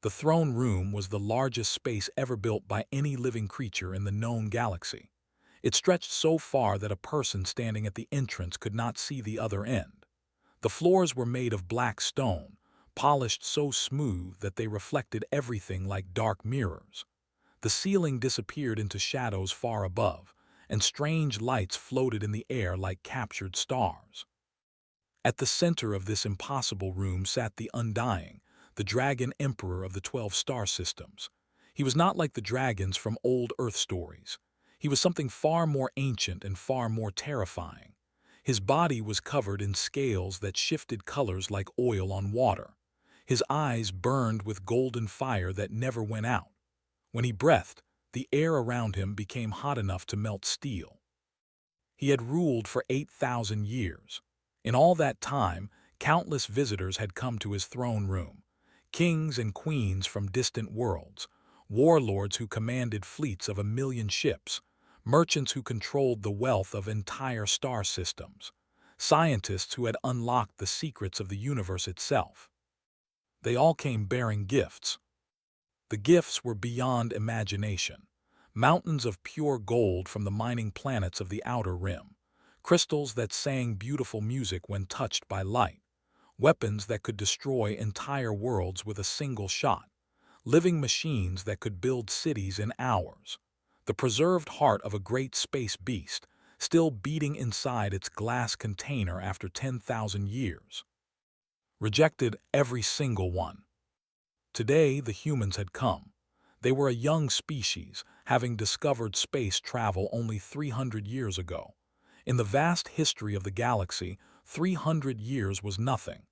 The throne room was the largest space ever built by any living creature in the known galaxy. It stretched so far that a person standing at the entrance could not see the other end. The floors were made of black stone, polished so smooth that they reflected everything like dark mirrors. The ceiling disappeared into shadows far above, and strange lights floated in the air like captured stars. At the center of this impossible room sat the Undying, the dragon emperor of the 12 star systems. He was not like the dragons from old Earth stories. He was something far more ancient and far more terrifying. His body was covered in scales that shifted colors like oil on water. His eyes burned with golden fire that never went out. When he breathed, the air around him became hot enough to melt steel. He had ruled for 8,000 years. In all that time, countless visitors had come to his throne room. Kings and queens from distant worlds, warlords who commanded fleets of 1,000,000 ships, merchants who controlled the wealth of entire star systems, scientists who had unlocked the secrets of the universe itself. They all came bearing gifts. The gifts were beyond imagination. Mountains of pure gold from the mining planets of the outer rim, crystals that sang beautiful music when touched by light, weapons that could destroy entire worlds with a single shot, living machines that could build cities in hours, the preserved heart of a great space beast, still beating inside its glass container after 10,000 years. Rejected every single one. Today, the humans had come. They were a young species, having discovered space travel only 300 years ago. In the vast history of the galaxy, 300 years was nothing.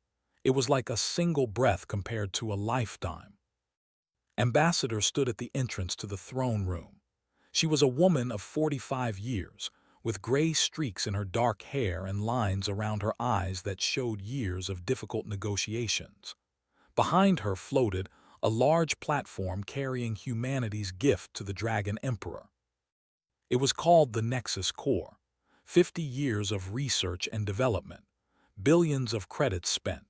It was like a single breath compared to a lifetime. Ambassador stood at the entrance to the throne room. She was a woman of 45 years, with gray streaks in her dark hair and lines around her eyes that showed years of difficult negotiations. Behind her floated a large platform carrying humanity's gift to the Dragon Emperor. It was called the Nexus Core. 50 years of research and development, billions of credits spent,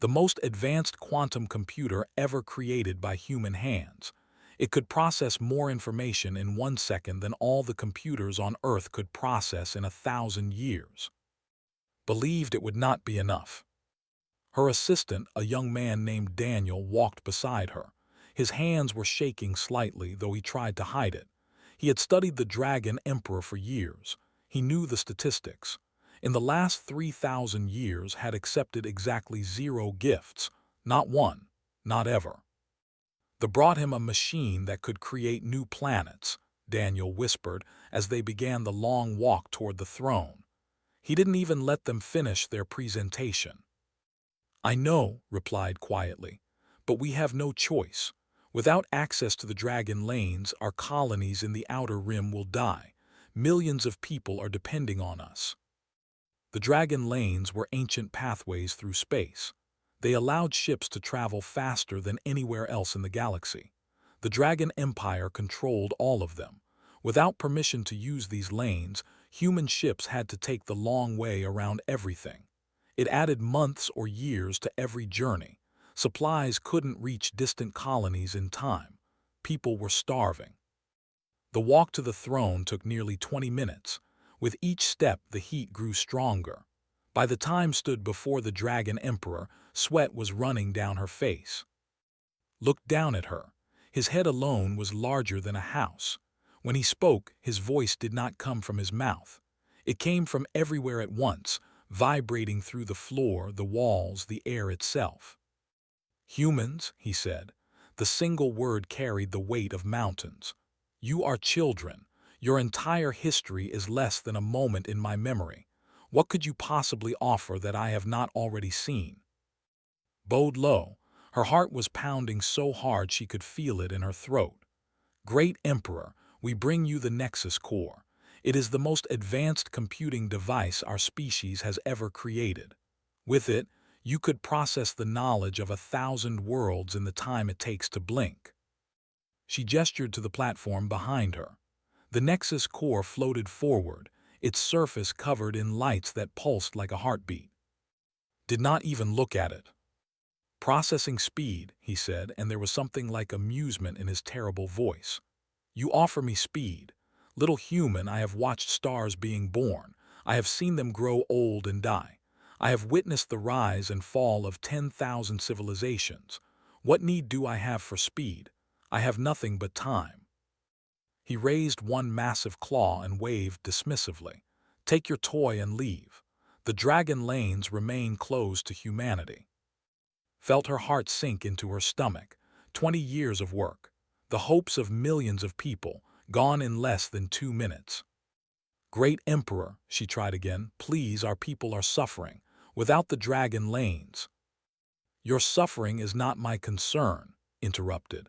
the most advanced quantum computer ever created by human hands. It could process more information in 1 second than all the computers on Earth could process in 1,000 years. Believed it would not be enough. Her assistant, a young man named Daniel, walked beside her. His hands were shaking slightly, though he tried to hide it. He had studied the Dragon Emperor for years. He knew the statistics. In the last 3,000 years had accepted exactly 0 gifts, not one, not ever. They brought him a machine that could create new planets, Daniel whispered as they began the long walk toward the throne. He didn't even let them finish their presentation. I know, replied quietly, but we have no choice. Without access to the dragon lanes, our colonies in the outer rim will die. Millions of people are depending on us. The dragon lanes were ancient pathways through space. They allowed ships to travel faster than anywhere else in the galaxy. The Dragon Empire controlled all of them. Without permission to use these lanes, human ships had to take the long way around everything. It added months or years to every journey. Supplies couldn't reach distant colonies in time. People were starving. The walk to the throne took nearly 20 minutes. With each step, the heat grew stronger. By the time stood before the Dragon Emperor, sweat was running down her face. Looked down at her. His head alone was larger than a house. When he spoke, his voice did not come from his mouth. It came from everywhere at once, vibrating through the floor, the walls, the air itself. Humans, he said. The single word carried the weight of mountains. You are children. Your entire history is less than a moment in my memory. What could you possibly offer that I have not already seen? Bowed low, her heart was pounding so hard she could feel it in her throat. Great Emperor, we bring you the Nexus Core. It is the most advanced computing device our species has ever created. With it, you could process the knowledge of 1,000 worlds in the time it takes to blink. She gestured to the platform behind her. The Nexus Core floated forward, its surface covered in lights that pulsed like a heartbeat. Did not even look at it. "Processing speed," he said, and there was something like amusement in his terrible voice. "You offer me speed. Little human, I have watched stars being born. I have seen them grow old and die. I have witnessed the rise and fall of 10,000 civilizations. What need do I have for speed? I have nothing but time." He raised one massive claw and waved dismissively. "Take your toy and leave. The dragon lanes remain closed to humanity." Felt her heart sink into her stomach. 20 years of work. The hopes of millions of people, gone in less than 2 minutes. "Great Emperor," she tried again, "please, our people are suffering. Without the dragon lanes." "Your suffering is not my concern," interrupted.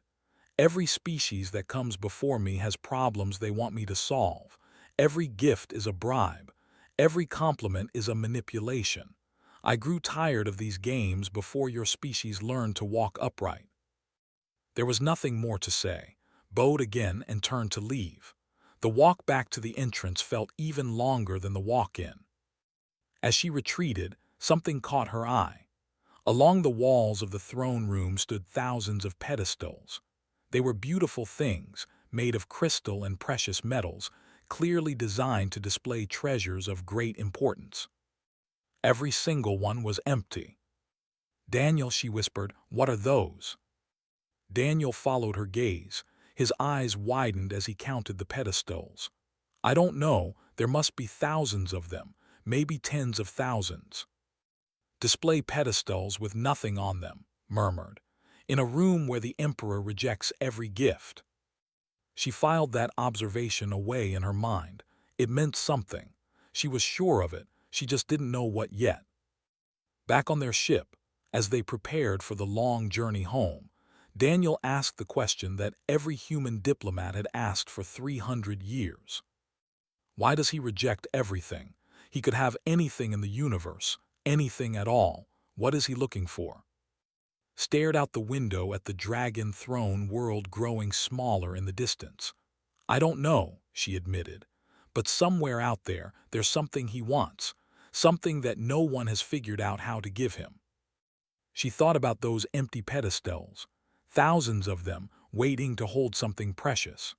"Every species that comes before me has problems they want me to solve. Every gift is a bribe. Every compliment is a manipulation. I grew tired of these games before your species learned to walk upright." There was nothing more to say. Bowed again and turned to leave. The walk back to the entrance felt even longer than the walk in. As she retreated, something caught her eye. Along the walls of the throne room stood thousands of pedestals. They were beautiful things, made of crystal and precious metals, clearly designed to display treasures of great importance. Every single one was empty. "Daniel," she whispered, "what are those?" Daniel followed her gaze. His eyes widened as he counted the pedestals. "I don't know, there must be thousands of them, maybe tens of thousands." "Display pedestals with nothing on them," murmured, "in a room where the emperor rejects every gift." She filed that observation away in her mind. It meant something. She was sure of it, she just didn't know what yet. Back on their ship, as they prepared for the long journey home, Daniel asked the question that every human diplomat had asked for 300 years. Why does he reject everything? He could have anything in the universe, anything at all. What is he looking for? Stared out the window at the dragon throne world growing smaller in the distance. "I don't know," she admitted, "but somewhere out there, there's something he wants, something that no one has figured out how to give him." She thought about those empty pedestals, thousands of them, waiting to hold something precious.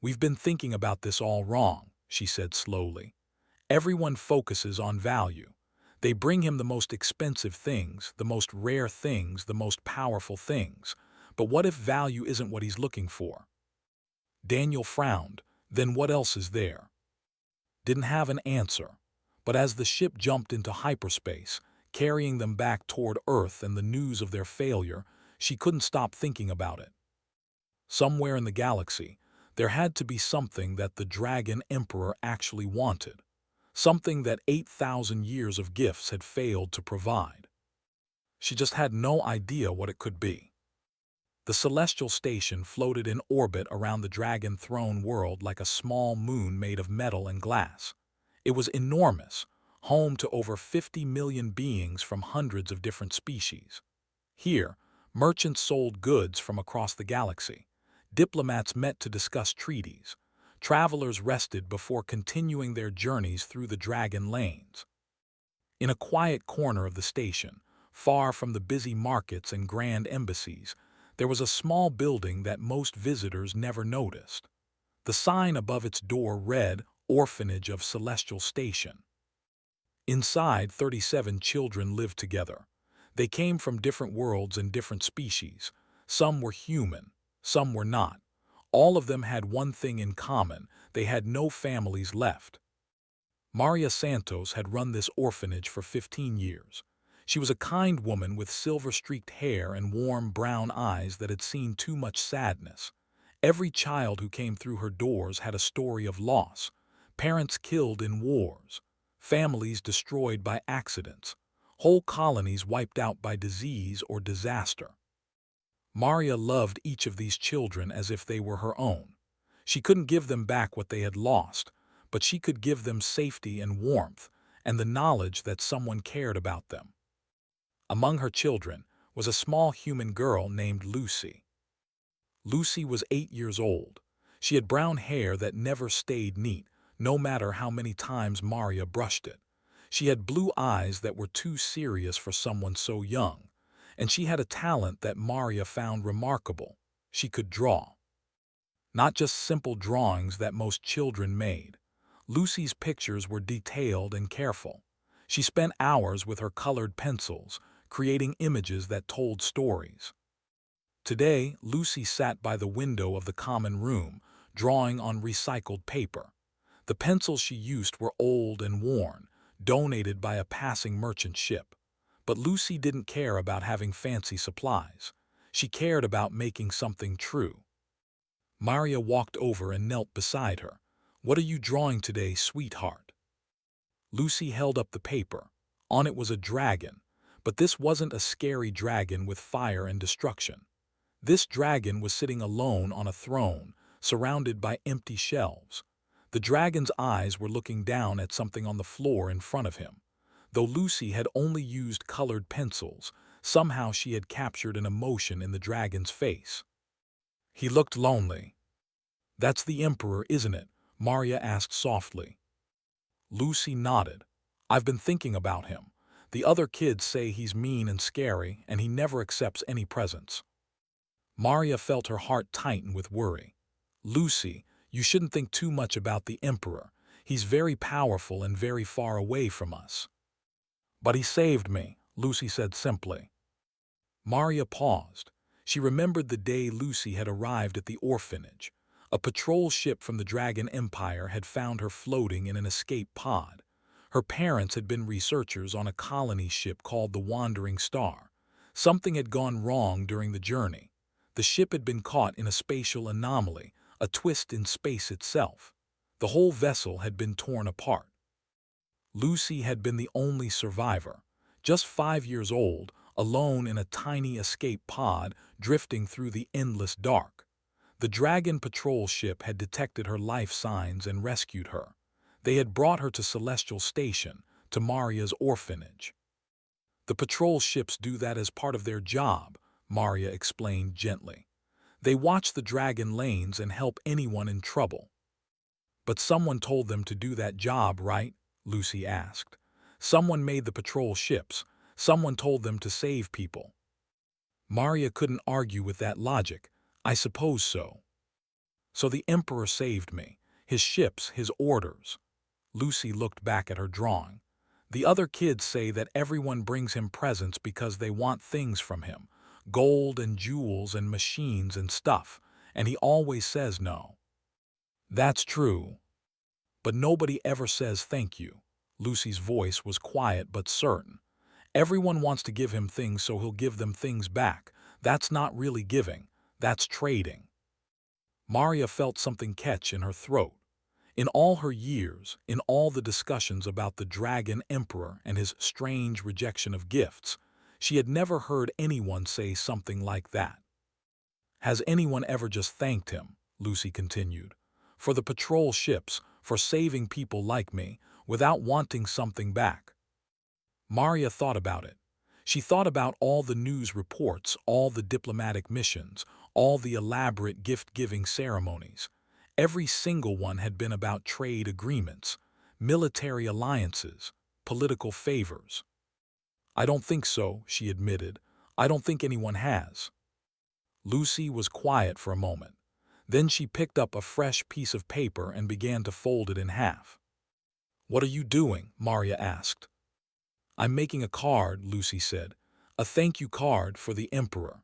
"We've been thinking about this all wrong," she said slowly. "Everyone focuses on value. They bring him the most expensive things, the most rare things, the most powerful things. But what if value isn't what he's looking for?" Daniel frowned. "Then what else is there?" Didn't have an answer. But as the ship jumped into hyperspace, carrying them back toward Earth and the news of their failure, she couldn't stop thinking about it. Somewhere in the galaxy, there had to be something that the Dragon Emperor actually wanted. Something that 8,000 years of gifts had failed to provide. She just had no idea what it could be. The celestial station floated in orbit around the Dragon Throne world like a small moon made of metal and glass. It was enormous, home to over 50 million beings from hundreds of different species. Here, merchants sold goods from across the galaxy. Diplomats met to discuss treaties. Travelers rested before continuing their journeys through the dragon lanes. In a quiet corner of the station, far from the busy markets and grand embassies, there was a small building that most visitors never noticed. The sign above its door read, "Orphanage of Celestial Station." Inside, 37 children lived together. They came from different worlds and different species. Some were human, some were not. All of them had one thing in common: they had no families left. Maria Santos had run this orphanage for 15 years. She was a kind woman with silver-streaked hair and warm brown eyes that had seen too much sadness. Every child who came through her doors had a story of loss: parents killed in wars, families destroyed by accidents, whole colonies wiped out by disease or disaster. Maria loved each of these children as if they were her own. She couldn't give them back what they had lost, but she could give them safety and warmth, and the knowledge that someone cared about them. Among her children was a small human girl named Lucy. Lucy was 8 years old. She had brown hair that never stayed neat, no matter how many times Maria brushed it. She had blue eyes that were too serious for someone so young, And she had a talent that Maria found remarkable. She could draw. Not just simple drawings that most children made. Lucy's pictures were detailed and careful. She spent hours with her colored pencils, creating images that told stories. Today, Lucy sat by the window of the common room, drawing on recycled paper. The pencils she used were old and worn, donated by a passing merchant ship. But Lucy didn't care about having fancy supplies. She cared about making something true. Maria walked over and knelt beside her. "What are you drawing today, sweetheart?" Lucy held up the paper. On it was a dragon, but this wasn't a scary dragon with fire and destruction. This dragon was sitting alone on a throne, surrounded by empty shelves. The dragon's eyes were looking down at something on the floor in front of him. Though Lucy had only used colored pencils, somehow she had captured an emotion in the dragon's face. He looked lonely. "That's the Emperor, isn't it?" Maria asked softly. Lucy nodded. "I've been thinking about him. The other kids say he's mean and scary, and he never accepts any presents." Maria felt her heart tighten with worry. "Lucy, you shouldn't think too much about the Emperor. He's very powerful and very far away from us." "But he saved me," Lucy said simply. Maria paused. She remembered the day Lucy had arrived at the orphanage. A patrol ship from the Dragon Empire had found her floating in an escape pod. Her parents had been researchers on a colony ship called the Wandering Star. Something had gone wrong during the journey. The ship had been caught in a spatial anomaly, a twist in space itself. The whole vessel had been torn apart. Lucy had been the only survivor, just 5 years old, alone in a tiny escape pod drifting through the endless dark. The Dragon patrol ship had detected her life signs and rescued her. They had brought her to Celestial Station, to Maria's orphanage. "The patrol ships do that as part of their job," Maria explained gently. "They watch the Dragon lanes and help anyone in trouble." "But someone told them to do that job, right?" Lucy asked. "Someone made the patrol ships. Someone told them to save people." Maria couldn't argue with that logic. "I suppose so." "So the Emperor saved me. His ships, his orders." Lucy looked back at her drawing. "The other kids say that everyone brings him presents because they want things from him. Gold and jewels and machines and stuff. And he always says no." "That's true. But nobody ever says thank you." Lucy's voice was quiet but certain. "Everyone wants to give him things so he'll give them things back. That's not really giving. That's trading." Maria felt something catch in her throat. In all her years, in all the discussions about the Dragon Emperor and his strange rejection of gifts, she had never heard anyone say something like that. "Has anyone ever just thanked him," Lucy continued, "for the patrol ships, for saving people like me, without wanting something back?" Maria thought about it. She thought about all the news reports, all the diplomatic missions, all the elaborate gift-giving ceremonies. Every single one had been about trade agreements, military alliances, political favors. "I don't think so," she admitted. "I don't think anyone has." Lucy was quiet for a moment. Then she picked up a fresh piece of paper and began to fold it in half. "What are you doing?" Maria asked. "I'm making a card," Lucy said. "A thank you card for the Emperor."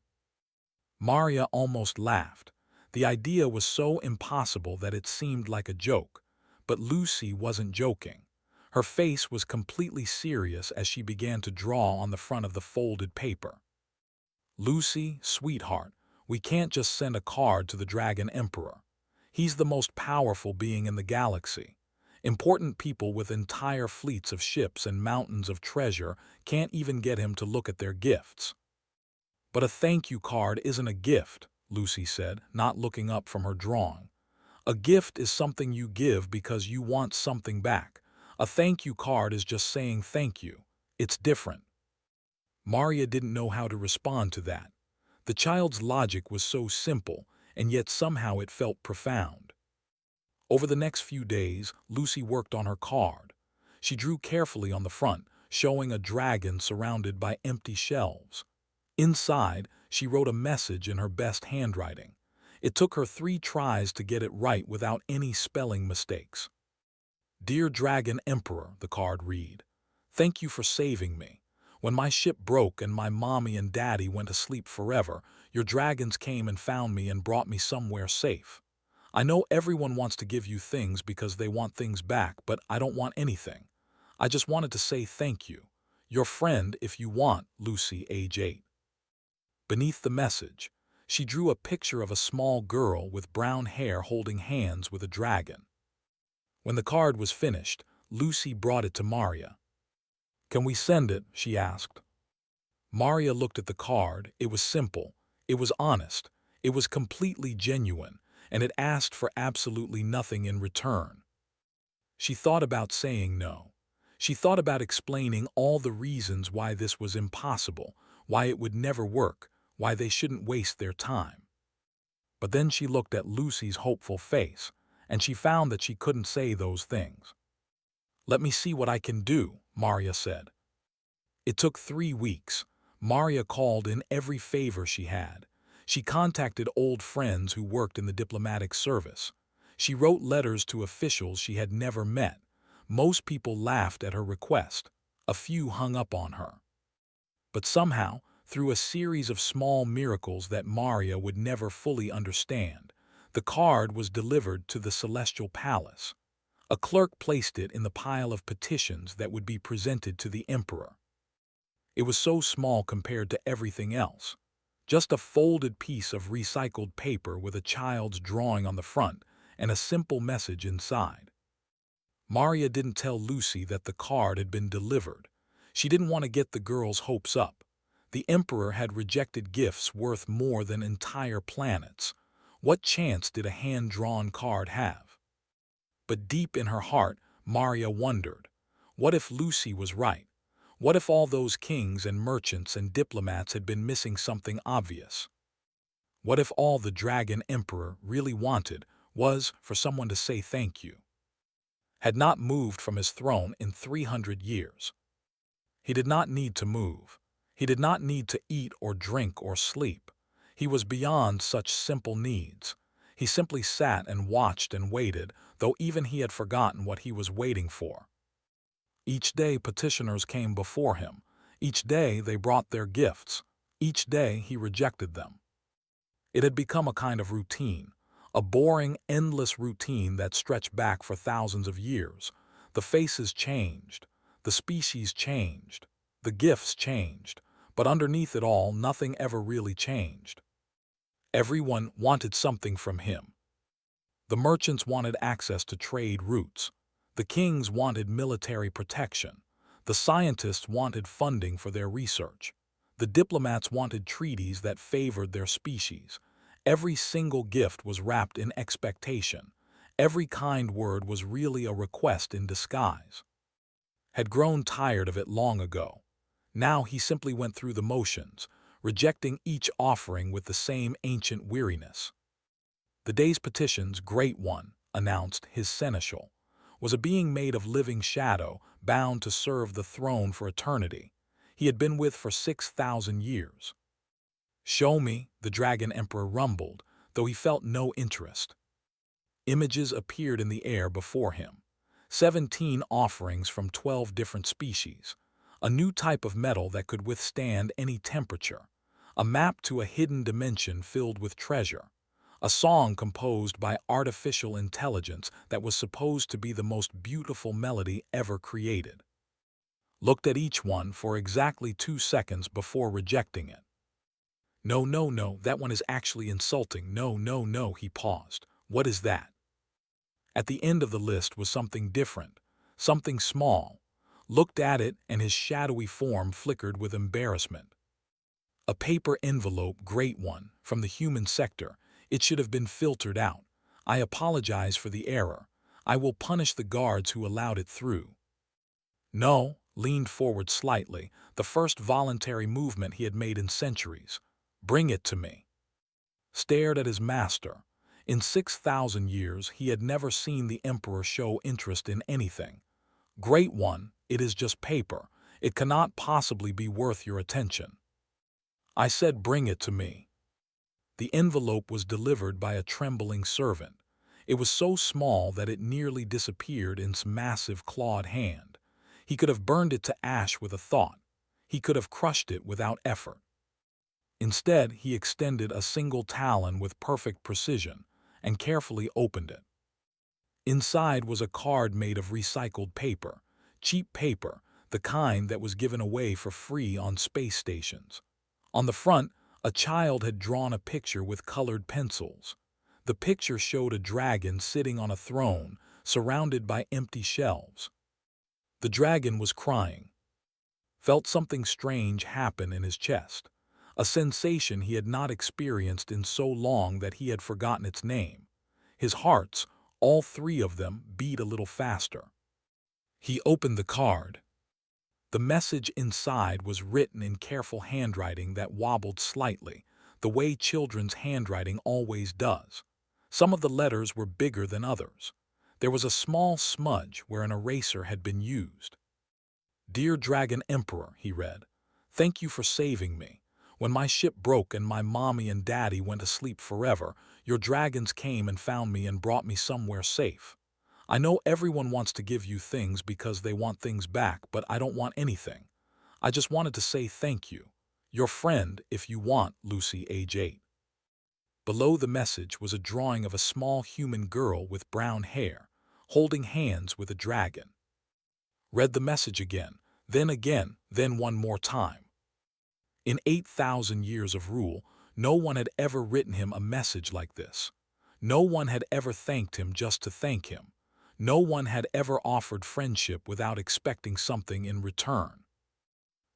Maria almost laughed. The idea was so impossible that it seemed like a joke. But Lucy wasn't joking. Her face was completely serious as she began to draw on the front of the folded paper. "Lucy, sweetheart, we can't just send a card to the Dragon Emperor. He's the most powerful being in the galaxy. Important people with entire fleets of ships and mountains of treasure can't even get him to look at their gifts." "But a thank you card isn't a gift," Lucy said, not looking up from her drawing. "A gift is something you give because you want something back. A thank you card is just saying thank you. It's different." Maria didn't know how to respond to that. The child's logic was so simple, and yet somehow it felt profound. Over the next few days, Lucy worked on her card. She drew carefully on the front, showing a dragon surrounded by empty shelves. Inside, she wrote a message in her best handwriting. It took her 3 tries to get it right without any spelling mistakes. "Dear Dragon Emperor," the card read, "thank you for saving me. When my ship broke and my mommy and daddy went to sleep forever, your dragons came and found me and brought me somewhere safe. I know everyone wants to give you things because they want things back, but I don't want anything. I just wanted to say thank you. Your friend, if you want, Lucy, age 8. Beneath the message, she drew a picture of a small girl with brown hair holding hands with a dragon. When the card was finished, Lucy brought it to Maria. "Can we send it?" she asked. Maria looked at the card. It was simple. It was honest. It was completely genuine, and it asked for absolutely nothing in return. She thought about saying no. She thought about explaining all the reasons why this was impossible, why it would never work, why they shouldn't waste their time. But then she looked at Lucy's hopeful face, and she found that she couldn't say those things. "Let me see what I can do," Maria said. It took 3 weeks. Maria called in every favor she had. She contacted old friends who worked in the diplomatic service. She wrote letters to officials she had never met. Most people laughed at her request. A few hung up on her. But somehow, through a series of small miracles that Maria would never fully understand, the card was delivered to the Celestial Palace. A clerk placed it in the pile of petitions that would be presented to the Emperor. It was so small compared to everything else. Just a folded piece of recycled paper with a child's drawing on the front and a simple message inside. Maria didn't tell Lucy that the card had been delivered. She didn't want to get the girl's hopes up. The Emperor had rejected gifts worth more than entire planets. What chance did a hand-drawn card have? But deep in her heart, Maria wondered, what if Lucy was right? What if all those kings and merchants and diplomats had been missing something obvious? What if all the Dragon Emperor really wanted was for someone to say thank you? Had not moved from his throne in 300 years. He did not need to move. He did not need to eat or drink or sleep. He was beyond such simple needs. He simply sat and watched and waited, though even he had forgotten what he was waiting for. Each day petitioners came before him. Each day they brought their gifts. Each day he rejected them. It had become a kind of routine, a boring, endless routine that stretched back for thousands of years. The faces changed. The species changed. The gifts changed. But underneath it all, nothing ever really changed. Everyone wanted something from him. The merchants wanted access to trade routes. The kings wanted military protection. The scientists wanted funding for their research. The diplomats wanted treaties that favored their species. Every single gift was wrapped in expectation. Every kind word was really a request in disguise. Had grown tired of it long ago. Now he simply went through the motions, rejecting each offering with the same ancient weariness. The day's petitions, great one, announced his seneschal, was a being made of living shadow, bound to serve the throne for eternity. He had been with for 6,000 years. "Show me," the Dragon Emperor rumbled, though he felt no interest. Images appeared in the air before him. 17 offerings from 12 different species. A new type of metal that could withstand any temperature. A map to a hidden dimension filled with treasure. A song composed by artificial intelligence that was supposed to be the most beautiful melody ever created. Looked at each one for exactly 2 seconds before rejecting it. "No, no, no, that one is actually insulting. No, no, no," he paused. "What is that?" At the end of the list was something different, something small. Looked at it and his shadowy form flickered with embarrassment. A paper envelope, great one, from the human sector. It should have been filtered out. "I apologize for the error. I will punish the guards who allowed it through." No, leaned forward slightly, the first voluntary movement he had made in centuries. "Bring it to me." Stared at his master. In 6,000 years he had never seen the Emperor show interest in anything. "Great one, it is just paper. It cannot possibly be worth your attention." I said bring it to me. The envelope was delivered by a trembling servant. It was so small that it nearly disappeared in his massive clawed hand. He could have burned it to ash with a thought. He could have crushed it without effort. Instead, he extended a single talon with perfect precision and carefully opened it. Inside was a card made of recycled paper, cheap paper, the kind that was given away for free on space stations. On the front, a child had drawn a picture with colored pencils. The picture showed a dragon sitting on a throne, surrounded by empty shelves. The dragon was crying. Felt something strange happen in his chest, a sensation he had not experienced in so long that he had forgotten its name. His hearts, all three of them, beat a little faster. He opened the card. The message inside was written in careful handwriting that wobbled slightly, the way children's handwriting always does. Some of the letters were bigger than others. There was a small smudge where an eraser had been used. "Dear Dragon Emperor," he read, "thank you for saving me. When my ship broke and my mommy and daddy went to sleep forever, your dragons came and found me and brought me somewhere safe. I know everyone wants to give you things because they want things back, but I don't want anything. I just wanted to say thank you. Your friend, if you want, Lucy, age 8. Below the message was a drawing of a small human girl with brown hair, holding hands with a dragon. Read the message again, then one more time. In 8,000 years of rule, no one had ever written him a message like this. No one had ever thanked him just to thank him. No one had ever offered friendship without expecting something in return.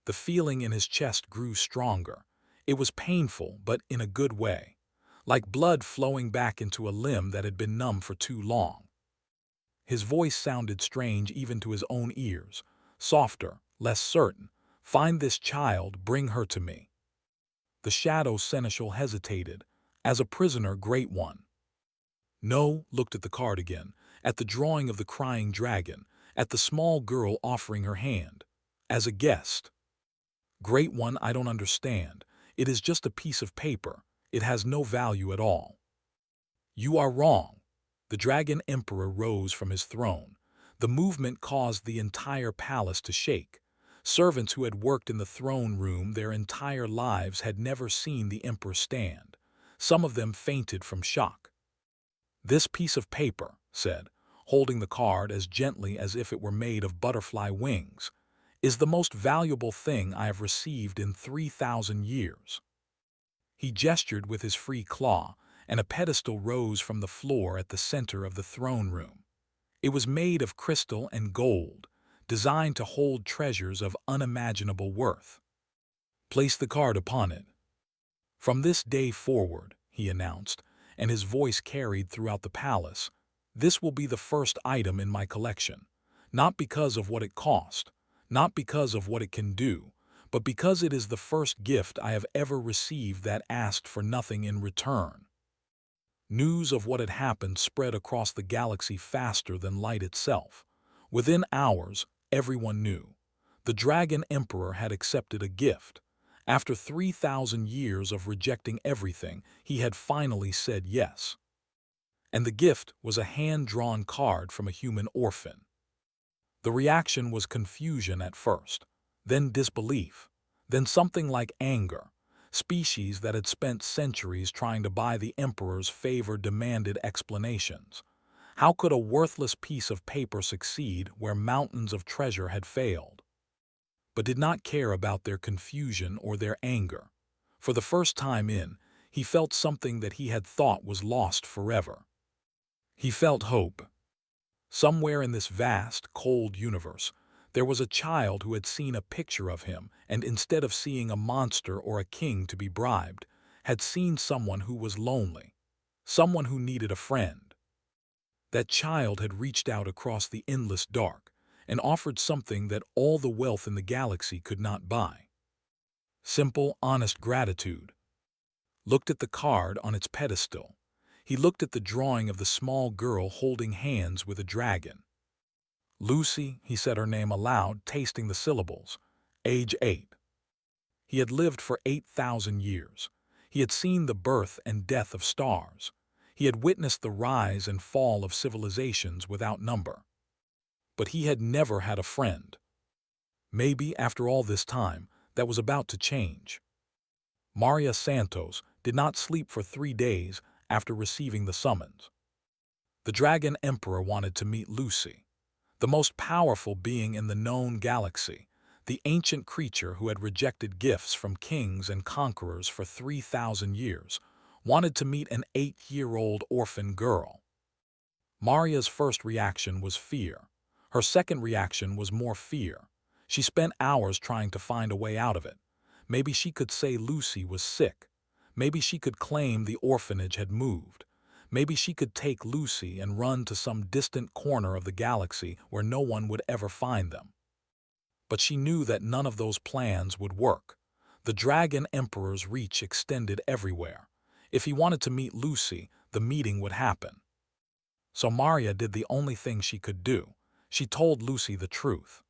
The feeling in his chest grew stronger. It was painful, but in a good way, like blood flowing back into a limb that had been numb for too long. His voice sounded strange even to his own ears, softer, less certain. "Find this child, bring her to me." The shadow seneschal hesitated. "As a prisoner, great one." No, looked at the card again, at the drawing of the crying dragon, at the small girl offering her hand. "As a guest." "Great one, I don't understand. It is just a piece of paper. It has no value at all." "You are wrong." The Dragon Emperor rose from his throne. The movement caused the entire palace to shake. Servants who had worked in the throne room their entire lives had never seen the emperor stand. Some of them fainted from shock. "This piece of paper," said, holding the card as gently as if it were made of butterfly wings, "is the most valuable thing I have received in 3,000 years." He gestured with his free claw, and a pedestal rose from the floor at the center of the throne room. It was made of crystal and gold, designed to hold treasures of unimaginable worth. "Place the card upon it." "From this day forward," he announced, and his voice carried throughout the palace, "this will be the first item in my collection, not because of what it cost, not because of what it can do, but because it is the first gift I have ever received that asked for nothing in return." News of what had happened spread across the galaxy faster than light itself. Within hours, everyone knew. The Dragon Emperor had accepted a gift. After 3,000 years of rejecting everything, he had finally said yes. And the gift was a hand-drawn card from a human orphan. The reaction was confusion at first, then disbelief, then something like anger. Species that had spent centuries trying to buy the emperor's favor demanded explanations. How could a worthless piece of paper succeed where mountains of treasure had failed? But did not care about their confusion or their anger. For the first time he felt something that he had thought was lost forever. He felt hope. Somewhere in this vast, cold universe, there was a child who had seen a picture of him and instead of seeing a monster or a king to be bribed, had seen someone who was lonely, someone who needed a friend. That child had reached out across the endless dark and offered something that all the wealth in the galaxy could not buy. Simple, honest gratitude. Looked at the card on its pedestal. He looked at the drawing of the small girl holding hands with a dragon. "Lucy," he said her name aloud, tasting the syllables. "Age 8. He had lived for 8,000 years. He had seen the birth and death of stars. He had witnessed the rise and fall of civilizations without number. But he had never had a friend. Maybe, after all this time, that was about to change. Maria Santos did not sleep for 3 days after receiving the summons. The Dragon Emperor wanted to meet Lucy, the most powerful being in the known galaxy, the ancient creature who had rejected gifts from kings and conquerors for 3,000 years, wanted to meet an 8-year-old orphan girl. Maria's first reaction was fear. Her second reaction was more fear. She spent hours trying to find a way out of it. Maybe she could say Lucy was sick. Maybe she could claim the orphanage had moved. Maybe she could take Lucy and run to some distant corner of the galaxy where no one would ever find them. But she knew that none of those plans would work. The Dragon Emperor's reach extended everywhere. If he wanted to meet Lucy, the meeting would happen. So Maria did the only thing she could do. She told Lucy the truth.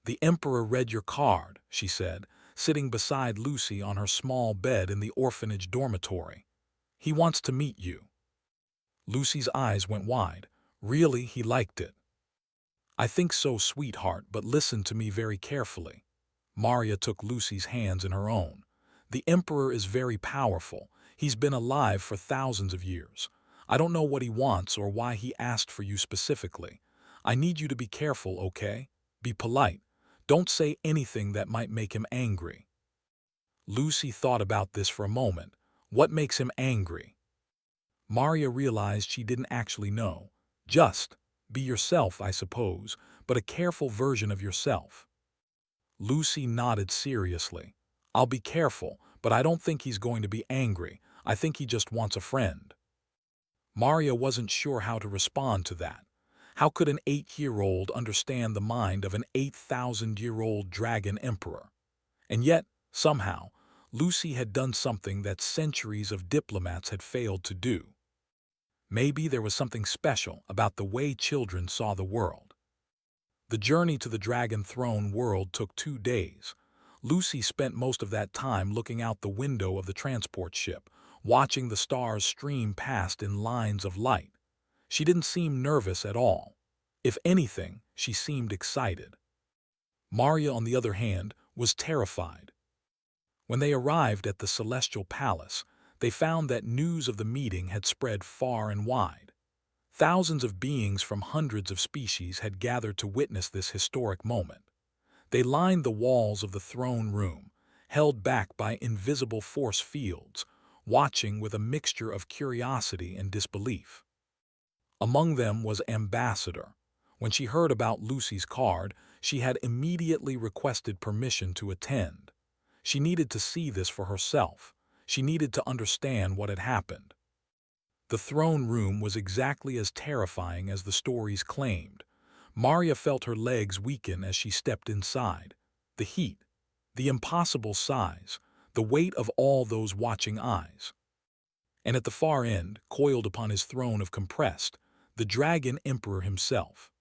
"The Emperor read your card," she said, sitting beside Lucy on her small bed in the orphanage dormitory. "He wants to meet you." Lucy's eyes went wide. Really, he liked it. "I think so, sweetheart, but listen to me very carefully." Maria took Lucy's hands in her own. "The Emperor is very powerful. He's been alive for thousands of years. I don't know what he wants or why he asked for you specifically. I need you to be careful, okay? Be polite. Don't say anything that might make him angry." Lucy thought about this for a moment. What makes him angry? Maria realized she didn't actually know. Just be yourself, I suppose, but a careful version of yourself. Lucy nodded seriously. "I'll be careful, but I don't think he's going to be angry. I think he just wants a friend." Maria wasn't sure how to respond to that. How could an 8-year-old understand the mind of an 8,000-year-old dragon emperor? And yet, somehow, Lucy had done something that centuries of diplomats had failed to do. Maybe there was something special about the way children saw the world. The journey to the Dragon Throne world took 2 days. Lucy spent most of that time looking out the window of the transport ship, watching the stars stream past in lines of light. She didn't seem nervous at all. If anything, she seemed excited. Maria, on the other hand, was terrified. When they arrived at the Celestial Palace, they found that news of the meeting had spread far and wide. Thousands of beings from hundreds of species had gathered to witness this historic moment. They lined the walls of the throne room, held back by invisible force fields, watching with a mixture of curiosity and disbelief. Among them was Ambassador. When she heard about Lucy's card, she had immediately requested permission to attend. She needed to see this for herself. She needed to understand what had happened. The throne room was exactly as terrifying as the stories claimed. Maria felt her legs weaken as she stepped inside. The heat, the impossible size, the weight of all those watching eyes. And at the far end, coiled upon his throne of compressed, the Dragon Emperor himself.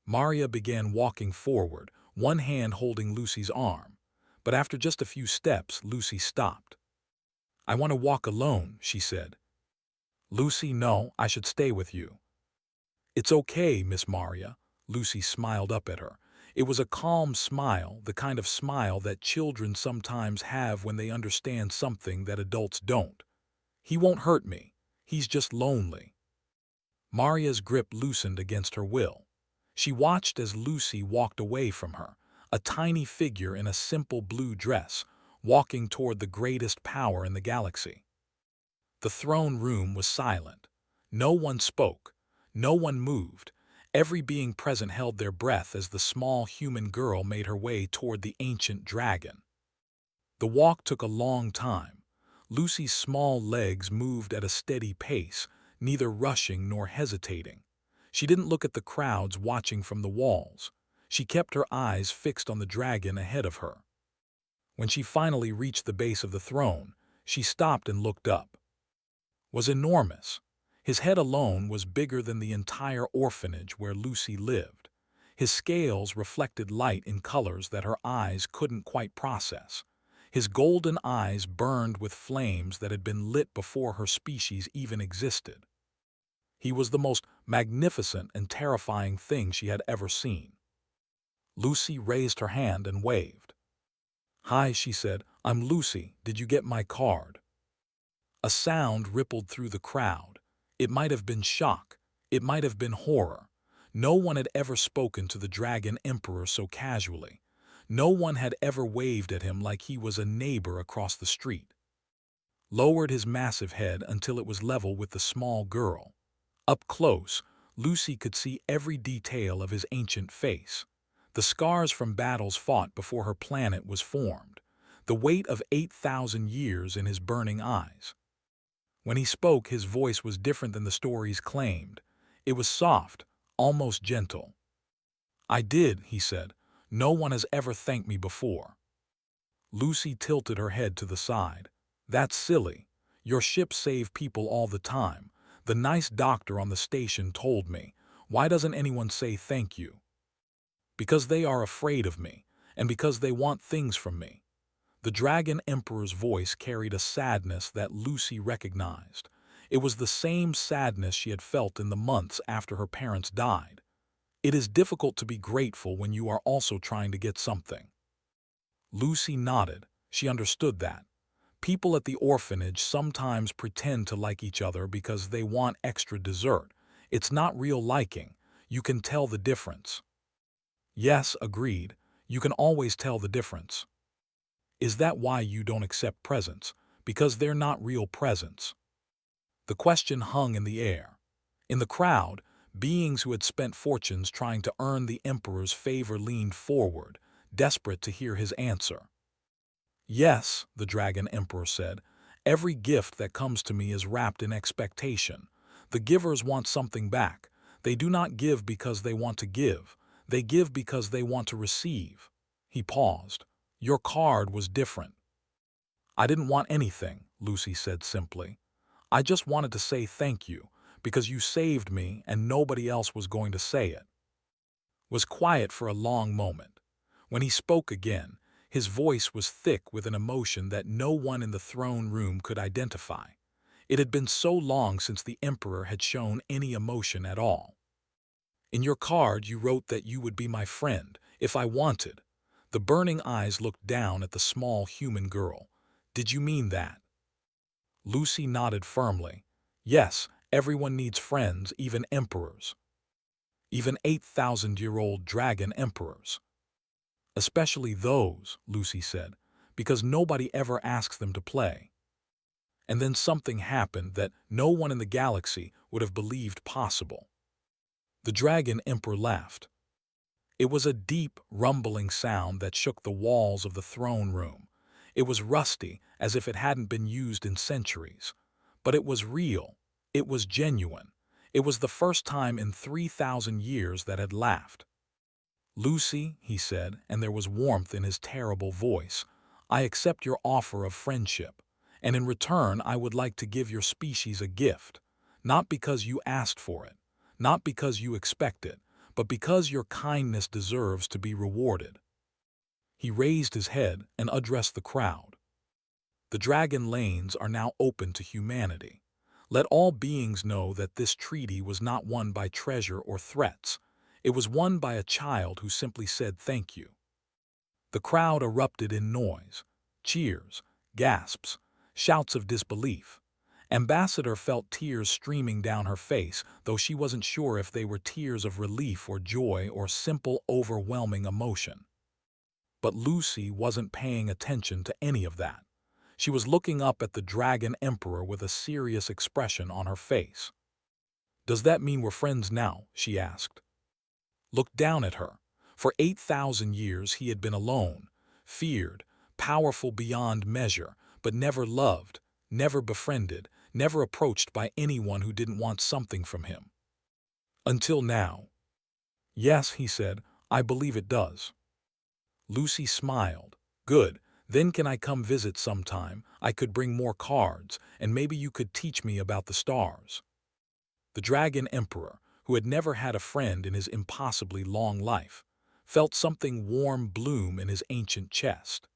Maria began walking forward, one hand holding Lucy's arm. But after just a few steps, Lucy stopped. "I want to walk alone," she said. "Lucy, no, I should stay with you." "It's okay, Miss Maria." Lucy smiled up at her. It was a calm smile, the kind of smile that children sometimes have when they understand something that adults don't. "He won't hurt me. He's just lonely." Maria's grip loosened against her will. She watched as Lucy walked away from her, a tiny figure in a simple blue dress, walking toward the greatest power in the galaxy. The throne room was silent. No one spoke. No one moved. Every being present held their breath as the small human girl made her way toward the ancient dragon. The walk took a long time. Lucy's small legs moved at a steady pace, neither rushing nor hesitating. She didn't look at the crowds watching from the walls. She kept her eyes fixed on the dragon ahead of her. When she finally reached the base of the throne, she stopped and looked up. Was enormous. His head alone was bigger than the entire orphanage where Lucy lived. His scales reflected light in colors that her eyes couldn't quite process. His golden eyes burned with flames that had been lit before her species even existed. He was the most magnificent and terrifying thing she had ever seen. Lucy raised her hand and waved. "Hi," she said. "I'm Lucy. Did you get my card?" A sound rippled through the crowd. It might have been shock. It might have been horror. No one had ever spoken to the Dragon Emperor so casually. No one had ever waved at him like he was a neighbor across the street. Lowered his massive head until it was level with the small girl. Up close, Lucy could see every detail of his ancient face. The scars from battles fought before her planet was formed. The weight of 8,000 years in his burning eyes. When he spoke, his voice was different than the stories claimed. It was soft, almost gentle. "I did," he said. "No one has ever thanked me before." Lucy tilted her head to the side. "That's silly. Your ships save people all the time. The nice doctor on the station told me. Why doesn't anyone say thank you?" "Because they are afraid of me, and because they want things from me." The Dragon Emperor's voice carried a sadness that Lucy recognized. It was the same sadness she had felt in the months after her parents died. It is difficult to be grateful when you are also trying to get something. Lucy nodded. She understood that. People at the orphanage sometimes pretend to like each other because they want extra dessert. It's not real liking. You can tell the difference. "Yes," agreed. "You can always tell the difference." "Is that why you don't accept presents? Because they're not real presents?" The question hung in the air. In the crowd, beings who had spent fortunes trying to earn the Emperor's favor leaned forward, desperate to hear his answer. "Yes," the Dragon Emperor said. "Every gift that comes to me is wrapped in expectation. The givers want something back. They do not give because they want to give. They give because they want to receive." He paused. "Your card was different." "I didn't want anything," Lucy said simply. "I just wanted to say thank you, because you saved me and nobody else was going to say it." Was quiet for a long moment. When he spoke again, his voice was thick with an emotion that no one in the throne room could identify. It had been so long since the Emperor had shown any emotion at all. "In your card you wrote that you would be my friend, if I wanted." The burning eyes looked down at the small human girl. "Did you mean that?" Lucy nodded firmly. "Yes, everyone needs friends, even emperors. Even 8,000-year-old dragon emperors. Especially those," Lucy said, "because nobody ever asks them to play." And then something happened that no one in the galaxy would have believed possible. The Dragon Emperor laughed. It was a deep, rumbling sound that shook the walls of the throne room. It was rusty, as if it hadn't been used in centuries. But it was real. It was genuine. It was the first time in 3,000 years that had laughed. "Lucy," he said, and there was warmth in his terrible voice, "I accept your offer of friendship, and in return I would like to give your species a gift, not because you asked for it, not because you expect it, but because your kindness deserves to be rewarded." He raised his head and addressed the crowd. "The Dragon Lanes are now open to humanity. Let all beings know that this treaty was not won by treasure or threats. It was won by a child who simply said thank you." The crowd erupted in noise, cheers, gasps, shouts of disbelief. Ambassador felt tears streaming down her face, though she wasn't sure if they were tears of relief or joy or simple, overwhelming emotion. But Lucy wasn't paying attention to any of that. She was looking up at the Dragon Emperor with a serious expression on her face. "Does that mean we're friends now?" she asked. Looked down at her. For 8,000 years he had been alone, feared, powerful beyond measure, but never loved, never befriended, never approached by anyone who didn't want something from him. Until now. "Yes," he said, "I believe it does." Lucy smiled. "Good. Then can I come visit sometime? I could bring more cards, and maybe you could teach me about the stars." The Dragon Emperor, who had never had a friend in his impossibly long life, felt something warm bloom in his ancient chest.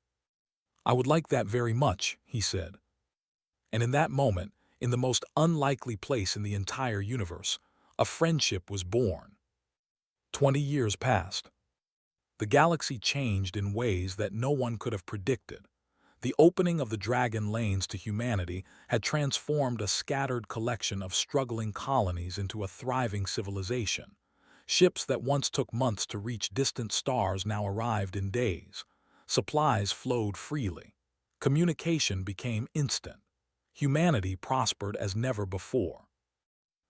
"I would like that very much," he said. And in that moment, in the most unlikely place in the entire universe, a friendship was born. 20 years passed. The galaxy changed in ways that no one could have predicted. The opening of the Dragon Lanes to humanity had transformed a scattered collection of struggling colonies into a thriving civilization. Ships that once took months to reach distant stars now arrived in days. Supplies flowed freely. Communication became instant. Humanity prospered as never before.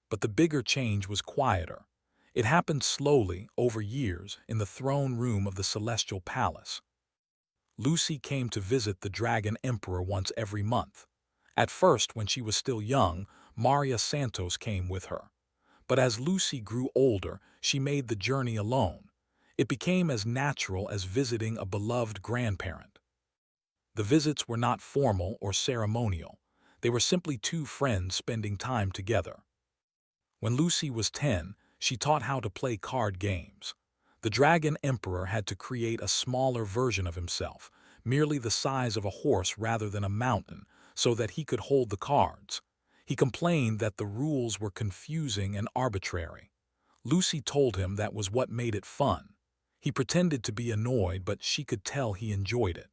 But the bigger change was quieter. It happened slowly, over years, in the throne room of the Celestial Palace. Lucy came to visit the Dragon Emperor once every month. At first, when she was still young, Maria Santos came with her. But as Lucy grew older, she made the journey alone. It became as natural as visiting a beloved grandparent. The visits were not formal or ceremonial. They were simply two friends spending time together. When Lucy was 10, she taught how to play card games. The Dragon Emperor had to create a smaller version of himself, merely the size of a horse rather than a mountain, so that he could hold the cards. He complained that the rules were confusing and arbitrary. Lucy told him that was what made it fun. He pretended to be annoyed, but she could tell he enjoyed it.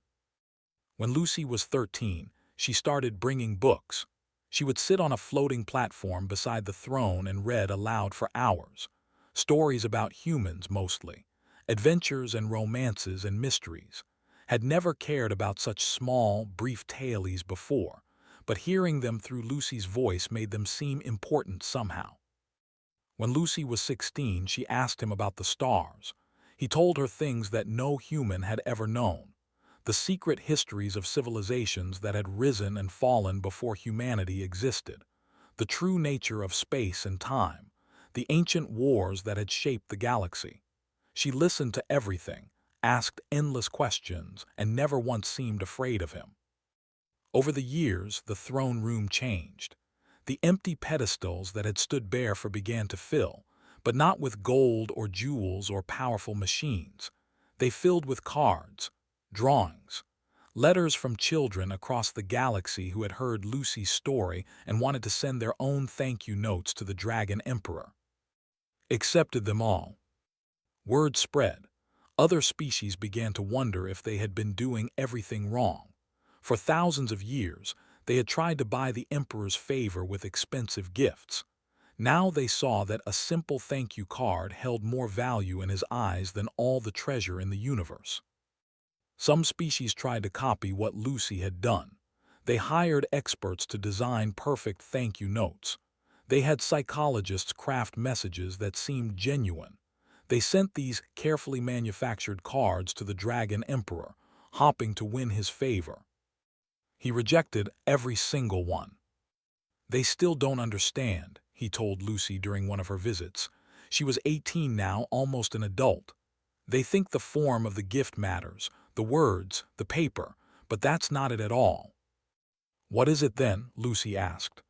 When Lucy was 13, she started bringing books. She would sit on a floating platform beside the throne and read aloud for hours. Stories about humans, mostly. Adventures and romances and mysteries. Had never cared about such small, brief tales before, but hearing them through Lucy's voice made them seem important somehow. When Lucy was 16, she asked him about the stars. He told her things that no human had ever known. The secret histories of civilizations that had risen and fallen before humanity existed, the true nature of space and time, the ancient wars that had shaped the galaxy. She listened to everything, asked endless questions, and never once seemed afraid of him. Over the years, the throne room changed. The empty pedestals that had stood bare began to fill, but not with gold or jewels or powerful machines. They filled with cards, drawings, letters from children across the galaxy who had heard Lucy's story and wanted to send their own thank you notes to the Dragon Emperor. Accepted them all. Word spread. Other species began to wonder if they had been doing everything wrong. For thousands of years, they had tried to buy the Emperor's favor with expensive gifts. Now they saw that a simple thank you card held more value in his eyes than all the treasure in the universe. Some species tried to copy what Lucy had done. They hired experts to design perfect thank you notes. They had psychologists craft messages that seemed genuine. They sent these carefully manufactured cards to the Dragon Emperor, hoping to win his favor. He rejected every single one. "They still don't understand," he told Lucy during one of her visits. She was 18 now, almost an adult. "They think the form of the gift matters, the words, the paper, but that's not it at all." "What is it then?" Lucy asked.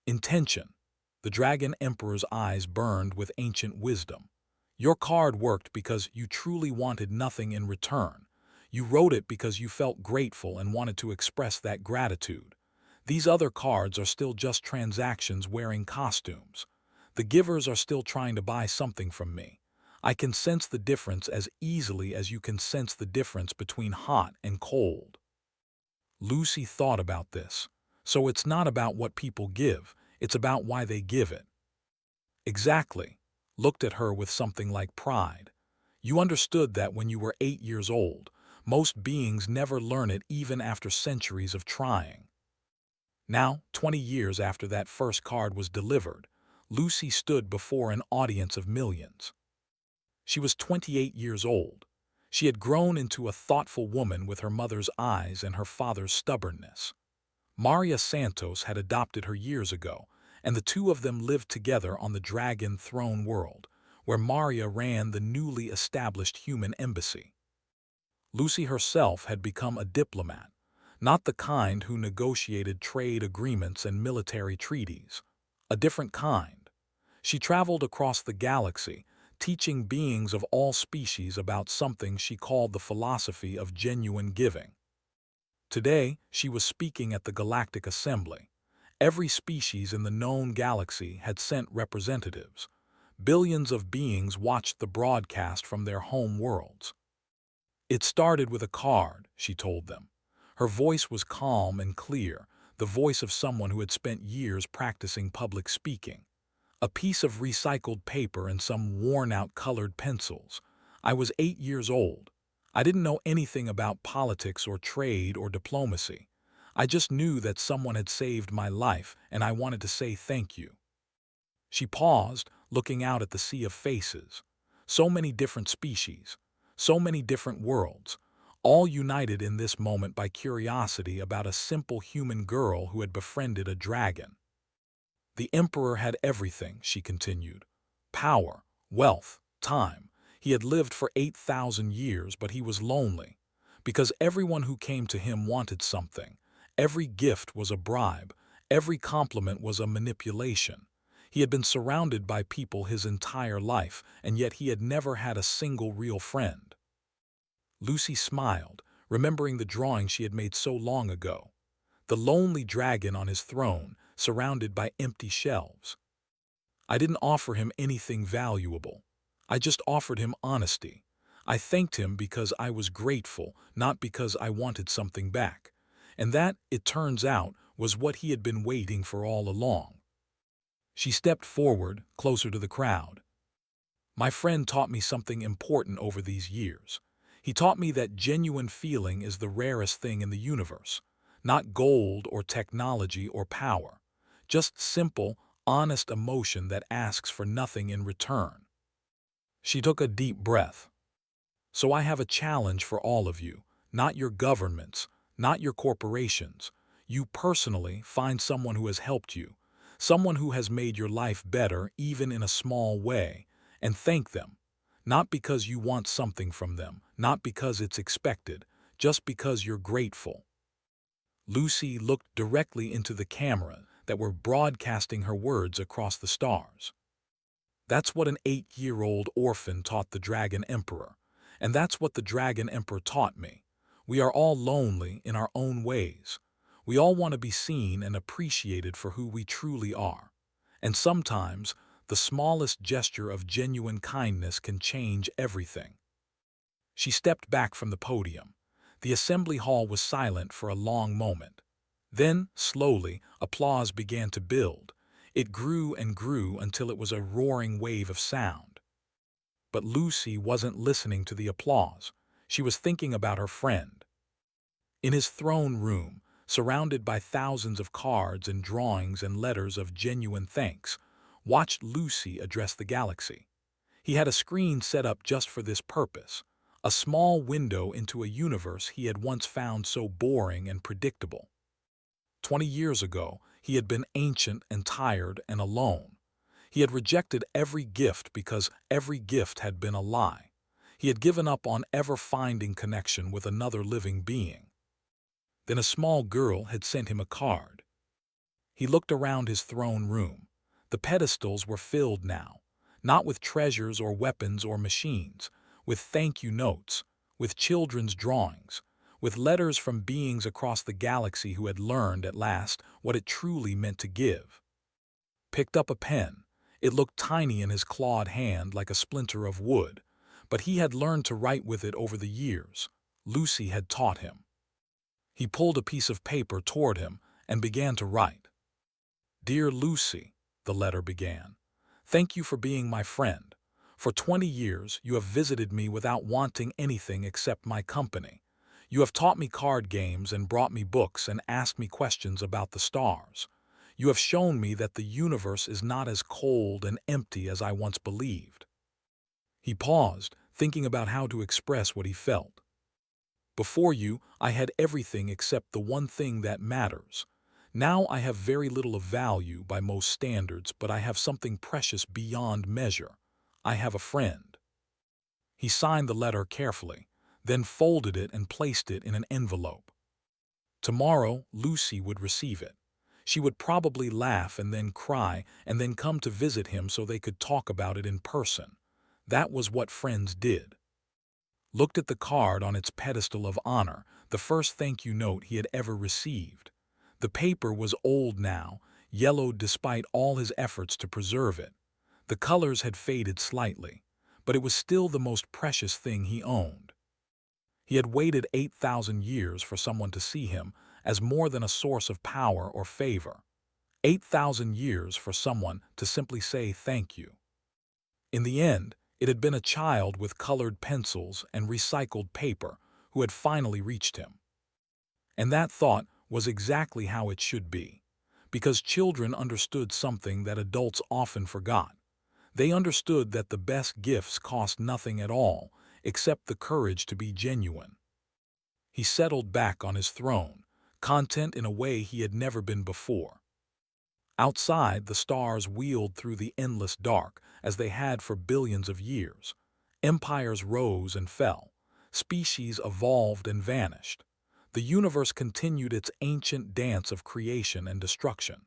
"Intention." The Dragon Emperor's eyes burned with ancient wisdom. "Your card worked because you truly wanted nothing in return. You wrote it because you felt grateful and wanted to express that gratitude. These other cards are still just transactions wearing costumes. The givers are still trying to buy something from me. I can sense the difference as easily as you can sense the difference between hot and cold." Lucy thought about this. So it's not about what people give, it's about why they give it. Exactly. Looked at her with something like pride. You understood that when you were 8 years old. Most beings never learn it even after centuries of trying. Now, 20 years after that first card was delivered, Lucy stood before an audience of millions. She was 28 years old. She had grown into a thoughtful woman with her mother's eyes and her father's stubbornness. Maria Santos had adopted her years ago, and the two of them lived together on the Dragon Throne world, where Maria ran the newly established human embassy. Lucy herself had become a diplomat, not the kind who negotiated trade agreements and military treaties. A different kind. She traveled across the galaxy, teaching beings of all species about something she called the philosophy of genuine giving. Today, she was speaking at the Galactic Assembly. Every species in the known galaxy had sent representatives. Billions of beings watched the broadcast from their home worlds. It started with a card, she told them. Her voice was calm and clear, the voice of someone who had spent years practicing public speaking. A piece of recycled paper and some worn-out colored pencils. I was 8 years old. I didn't know anything about politics or trade or diplomacy. I just knew that someone had saved my life, and I wanted to say thank you. She paused, looking out at the sea of faces. So many different species, so many different worlds, all united in this moment by curiosity about a simple human girl who had befriended a dragon. The emperor had everything, she continued. Power, wealth, time. He had lived for 8,000 years, but he was lonely. Because everyone who came to him wanted something. Every gift was a bribe. Every compliment was a manipulation. He had been surrounded by people his entire life, and yet he had never had a single real friend. Lucy smiled, remembering the drawing she had made so long ago. The lonely dragon on his throne, surrounded by empty shelves. I didn't offer him anything valuable. I just offered him honesty. I thanked him because I was grateful, not because I wanted something back. And that, it turns out, was what he had been waiting for all along. She stepped forward, closer to the crowd. My friend taught me something important over these years. He taught me that genuine feeling is the rarest thing in the universe. Not gold or technology or power. Just simple, honest emotion that asks for nothing in return. She took a deep breath. So I have a challenge for all of you, not your governments, not your corporations. You personally find someone who has helped you, someone who has made your life better even in a small way, and thank them. Not because you want something from them, not because it's expected, just because you're grateful. Lucy looked directly into the camera that were broadcasting her words across the stars. That's what an 8-year-old orphan taught the Dragon Emperor, and that's what the Dragon Emperor taught me. We are all lonely in our own ways. We all want to be seen and appreciated for who we truly are. And sometimes, the smallest gesture of genuine kindness can change everything. She stepped back from the podium. The assembly hall was silent for a long moment. Then, slowly, applause began to build. It grew and grew until it was a roaring wave of sound. But Lucy wasn't listening to the applause. She was thinking about her friend. In his throne room, surrounded by thousands of cards and drawings and letters of genuine thanks, watched Lucy address the galaxy. He had a screen set up just for this purpose, a small window into a universe he had once found so boring and predictable. 20 years ago, he had been ancient and tired and alone. He had rejected every gift because every gift had been a lie. He had given up on ever finding connection with another living being. Then a small girl had sent him a card. He looked around his throne room. The pedestals were filled now, not with treasures or weapons or machines, with thank you notes, with children's drawings, with letters from beings across the galaxy who had learned at last what it truly meant to give. Picked up a pen. It looked tiny in his clawed hand like a splinter of wood, but he had learned to write with it over the years. Lucy had taught him. He pulled a piece of paper toward him and began to write. Dear Lucy, the letter began, thank you for being my friend. For 20 years, you have visited me without wanting anything except my company. You have taught me card games and brought me books and asked me questions about the stars. You have shown me that the universe is not as cold and empty as I once believed. He paused, thinking about how to express what he felt. Before you, I had everything except the one thing that matters. Now I have very little of value by most standards, but I have something precious beyond measure. I have a friend. He signed the letter carefully, then folded it and placed it in an envelope. Tomorrow, Lucy would receive it. She would probably laugh and then cry and then come to visit him so they could talk about it in person. That was what friends did. looked at the card on its pedestal of honor, the first thank you note he had ever received. The paper was old now, yellowed despite all his efforts to preserve it. The colors had faded slightly, but it was still the most precious thing he owned. He had waited 8,000 years for someone to see him as more than a source of power or favor. 8,000 years for someone to simply say thank you. In the end, it had been a child with colored pencils and recycled paper who had finally reached him. And that thought was exactly how it should be, because children understood something that adults often forgot. They understood that the best gifts cost nothing at all, except the courage to be genuine. He settled back on his throne, content in a way he had never been before. Outside, the stars wheeled through the endless dark, as they had for billions of years. Empires rose and fell. Species evolved and vanished. The universe continued its ancient dance of creation and destruction.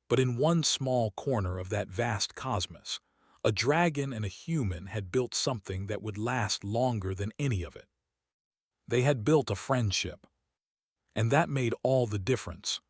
But in one small corner of that vast cosmos, a dragon and a human had built something that would last longer than any of it. They had built a friendship. And that made all the difference.